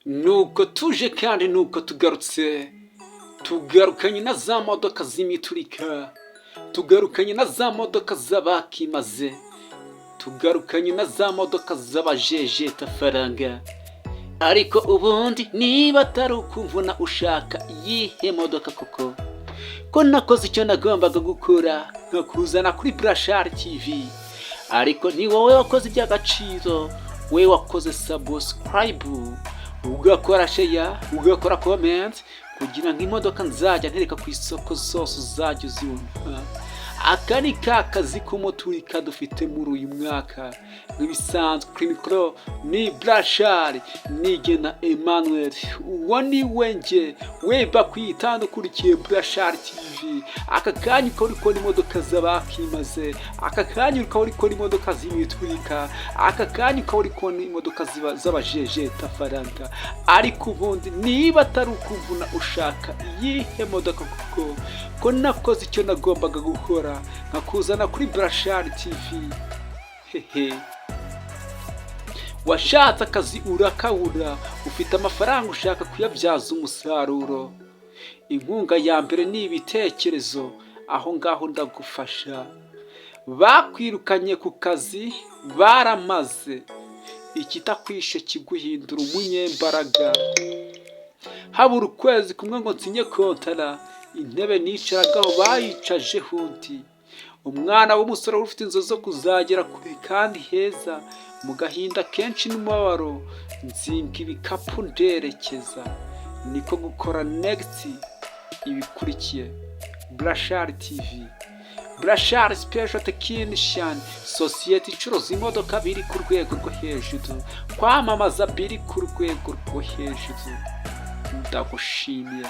nuko tuje kandi nuko tugarutse, tugarukanye na za modoka z'imiturika, tugarukanye na za modoka z'abakimaze, tugarukanye na za modoka z'abajejeta faranga. Ariko ubundi niba atari ukumvuna ushaka yihe modoka koko, ko nakoze icyo nagombaga gukora nkakuzana kuri BURASHARI TV. Ariko ni wowe wakoze iby'agaciro, we wakoze subscribe, ugakora share, ugakora comment, kugira ngo imodoka nzajya ntereka ku isoko zose uzajya uzibona. Aka ni ka kazi k'umuturika dufite muri uyu mwaka. Nk'ibisanzwe kuri mikoro ni BURASHARI, nigena Emmanuel. Uwo ni wenjye weba kwitandukurikiye BURASHARI TV. Aka kanya ukaba uri kubona imodoka z'abakimaze, aka kanya ukaba uri kubona imodoka z'imiturika, aka kanya ukaba uri kubona imodoka z'abajejeta faranga. Ariko ubundi niba atari ukumvuna ushaka yihe modoka kuko, ko nakoze icyo nagombaga gukora nkakuzana kuri BURASHARI TV. Hehe, washatse akazi urakabura, ufite amafaranga ushaka kuyabyaza umusaruro. Inkunga ya mbere ni ibitekerezo, aho ngaho ndagufasha. Bakwirukanye ku kazi baramaze, ikitakwishe kiguhindura umunyembaraga. Habura ukwezi kumwe ngo nsinye kontara, intebe nicaragaho bayicajeho undi. Umwana w'umusore ufite inzozi zo kuzagera kure kandi heza, mu gahinda kenshi n'umubabaro nzinga ibikapu nderekeza. Niko gukora next ibikurikiye. BURASHARI TV, BURASHARI Special Technician, sosiyete icuruza imodoka biri ku rwego rwo hejuru, kwamamaza biri ku rwego rwo hejuru. Ndagushimiye,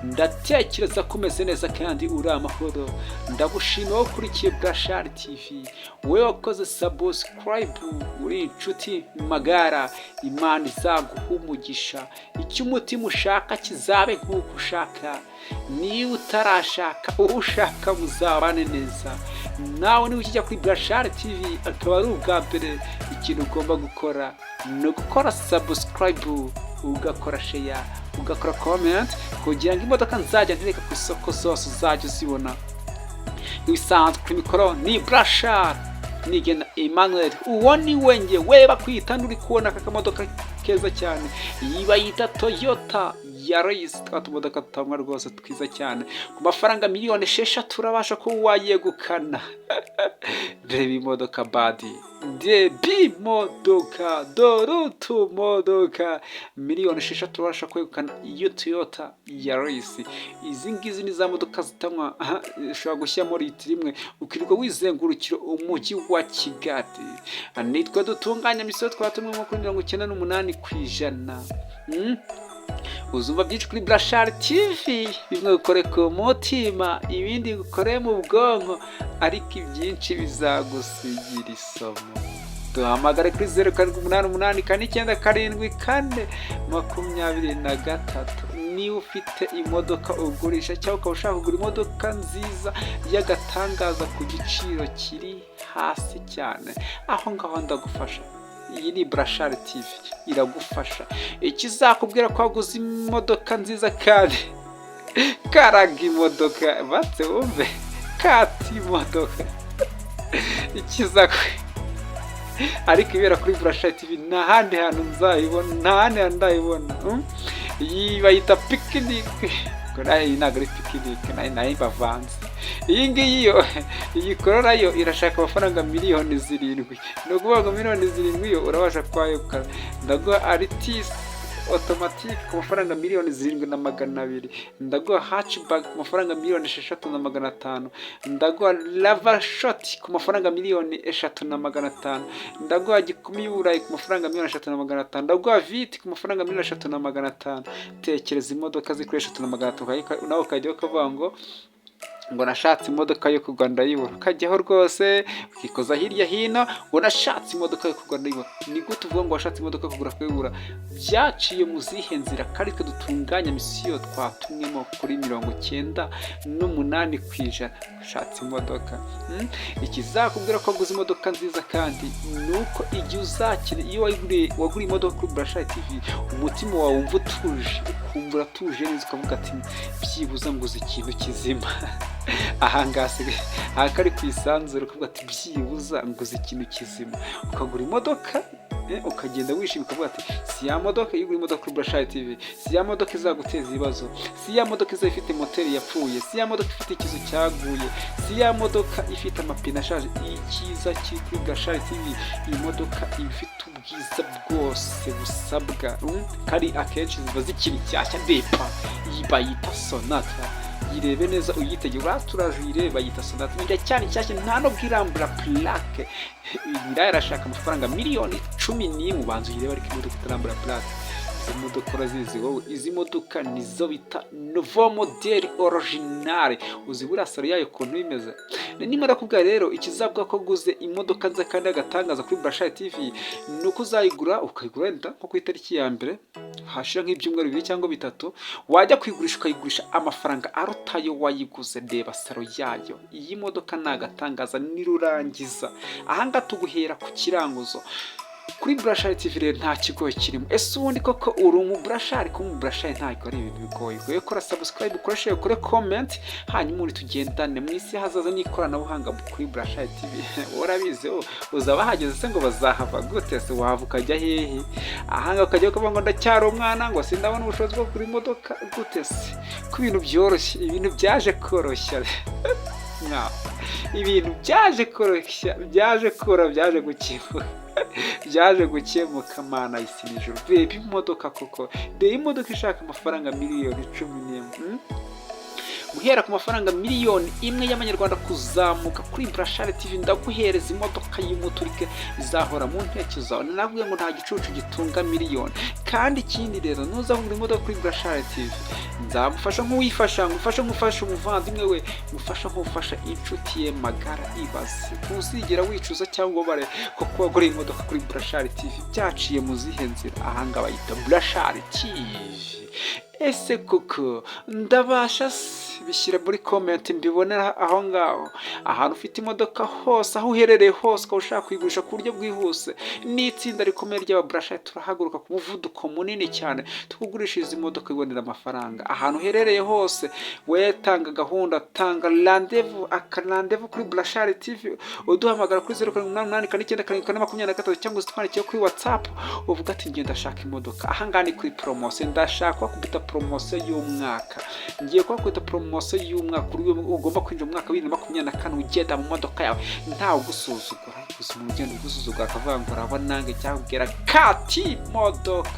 ndatekereza ko umeze neza kandi uri amahoro. Ndagushimiye wowe ukurikiye BURASHARI TV, wowe wakoze subscribe, uri inshuti magara. Imana izaguha umugisha, icyo umutima ushaka kizabe nk'uko ushaka. Niba utarashaka uwo ushaka muzabane neza. Nawe niba ukijya kuri BURASHARI TV akaba ari ubwa mbere, ikintu ugomba gukora ni ugukora subscribe, ugakora share, ugakora comment, kugira ngo imodoka nzajya ntereka ku isoko zose uzajya uzibona. Ibisanzwe kuri mikoro ni BURASHARI, nigena Emmanuel. Uwo ni wenjye weba kwitanda uri kubona aka kamodoka keza cyane, yiba yita Toyota Yaris, twatumodoka tutamwa rwose twiza cyane. Ku mafaranga miliyoni 6 turabasha ko wayegukana. Reba imodoka badi, debi modoka, dorutu modoka, miliyoni 6 turabasha kwegukana iyo Toyota Yaris. Izi ngizi ni za modoka zitamwa, ushobora gushyiramo litiro imwe ukirirwa wizengurukira umujyi wa Kigali. Nitwe dutunganya misoro twatumwe mu 98%. Uzumva byinshi kuri BURASHARI TV, bimwe ukore ku mutima, ibindi ukore mu bwonko, ariko ibyinshi bizagusigira isomo. Duhamagare kuri 0788 niba ufite imodoka ugurisha cyangwa ukaba ushaka kugura imodoka nziza y'agatangaza ku giciro kiri hasi cyane, aho ngaho ndagufasha. Iyi ni BURASHARI TV iragufasha. Ikizakubwira ko waguze imodoka nziza kandi karaga imodoka batse wumve kati imodoka ikizakwe. Ariko ibera kuri BURASHARI TV nta handi hantu nzayibona, nta handi hantu ndayibona. Iyi bayita picnic, nayo ntabwo ari picnic, nayo Banza. Iyi ngiyi yo, iyi Corolla yo irashaka amafaranga miliyoni 7. No kuvuga miliyoni 7 yo urabasha kwayukana. Ndaguha Artis automatic ku mafaranga miliyoni 7,200. Ndaguha hatchback ku mafaranga miliyoni 6,500. Ndaguha lava shot ku mafaranga miliyoni 3,500. Ndaguha gikumi y'Uburayi ku mafaranga miliyoni 3,500. Ndaguha viti ku mafaranga miliyoni 3,500. Tekereza imodoka zikoresha 3,500, nawe ukajya ukavuga ngo nashatse imodoka yo kugura ndayibona, ukajyaho rwose ukikoza hirya hino ngo nashatse imodoka yo kugura ndayibona. Ni gute uvuga ngo washatse imodoka kugura kuyibura? Byaciye mu zihe nzira? Kandi dutunganya misiyo twatumwemo kuri 98%. ushatse imodoka. Ikizakubwira ko waguze imodoka nziza kandi nuko igihe uzakira iyo waguriye imodoka kuri BURASHARI TV umutima wawe wumva utuje, ukumva uratuje neza ukavuga ati byibuze nguze ikintu kizima. aha kari ku isanzure ukavuga ati byibuze nguze ikintu kizima, ukagura imodoka ukagenda wishimye ukavuga ati si ya modoka iyo ugura imodoka kuri BURASHARI TV, si ya modoka izaguteza ibibazo, si ya modoka izaba ifite moteri yapfuye, si ya modoka ifite ikizu cyaguye, si ya modoka ifite amapine ashaje. Ikiza kiri kuri BURASHARI TV, iyi modoka iba ifite ubwiza bwose busabwa. Kari akenshi ziba zikiri nshyashya ndepa, iyi bayita sonata, yirebe neza uyitegeye, uraruje uyirebe bayita sonata, nijya cyane nshyashya nta no bwirambura plaque. Nyirayo arashaka amafaranga miliyoni 11 ubanza uyirebe ariko imodoka itarambura plaque. Izi modoka urazizi wowe, izi modoka nizo bita nouveau modèle original, uzibura saro yayo ukuntu imeze. Nimba nakubwira rero ikizavuga ko guze imodoka nza kandi agatangaza kuri BURASHARI TV nuko uzayigura ukayigura wenda nko ku itariki ya mbere hashira nk'ibyumweru 2 cyangwa 3, wajya kwigurisha ukayigurisha amafaranga arutayo wayiguze. Ndeba saro yayo, iyi modoka nagatangaza nirurangiza. Ahanga tuguhera ku kiranguzo kuri BURASHARI TV rero nta kigoye kirimo. Ese ubundi koko uri umuburashari ko umuburashari ntabwo ari ibintu bigoye. Goye kora subscribe, ukora share, ukore comment, hanyuma uri tugendane mu isi hazaza n'ikoranabuhanga kuri BURASHARI TV. Urabizi uzaba hageze se ngo bazahava gute se wava ukajya hehe? Ahanga ukajya kuvuga ngo ndacyari umwana ngo sindabona ubushobozi bwo kuri imodoka gute se? Ku bintu byoroshye, ibintu byaje koroshya. Ibintu byaje koroshya, byaje gukimuka. Byaje gukemuka mana isi nijoro. Bebe imodoka koko, de imodoka ishaka amafaranga miliyoni 11, guhera ku mafaranga miliyoni 1 y'amanyarwanda kuzamuka kuri BURASHARI TV ndaguhereza imodoka y'umuturike izahora mu ntekerezo zawe. Navuga ngo nta gicucu gitunga miliyoni. Kandi ikindi rero nuza kugura imodoka kuri BURASHARI TV nzagufasha nk'uwifasha, ngufasha umuvandimwe we, ngufasha nk'ufasha inshuti ye magara. Ibaze ntuzigera wicuza cyangwa bare ko wagura imodoka kuri BURASHARI TV byaciye mu zihe nzira. Ahanga bayita BURASHARI TV. Ese koko ndabasha bishyira muri comment mbibonera aho ngaho. Ahantu ufite imodoka hose, aho uherereye hose ko ushaka kuyigurisha ku buryo bwihuse, n'itsinda rikomeye ry'aba BURASHARI turahaguruka ku muvuduko munini cyane tukugurishiriza imodoka ibonera amafaranga. Ahantu uherereye hose we tanga gahunda, tanga rendezvous kuri BURASHARI TV, uduhamagara kuri 0788 cyangwa utwandikiye kuri WhatsApp uvuga ati ngenda ndashaka imodoka. Ahangana kuri promotion, ndashaka kubita promotion y'umwaka, ngiye kwakubita promotion y'umwaka ugomba kwinjira mu mwaka wa 2024 ugenda mu modoka yawe ntawe gusuzugura. Gusa mu rugendo gusuzugura akavuga ngo urabona nange cyangwa ubwira kati modoka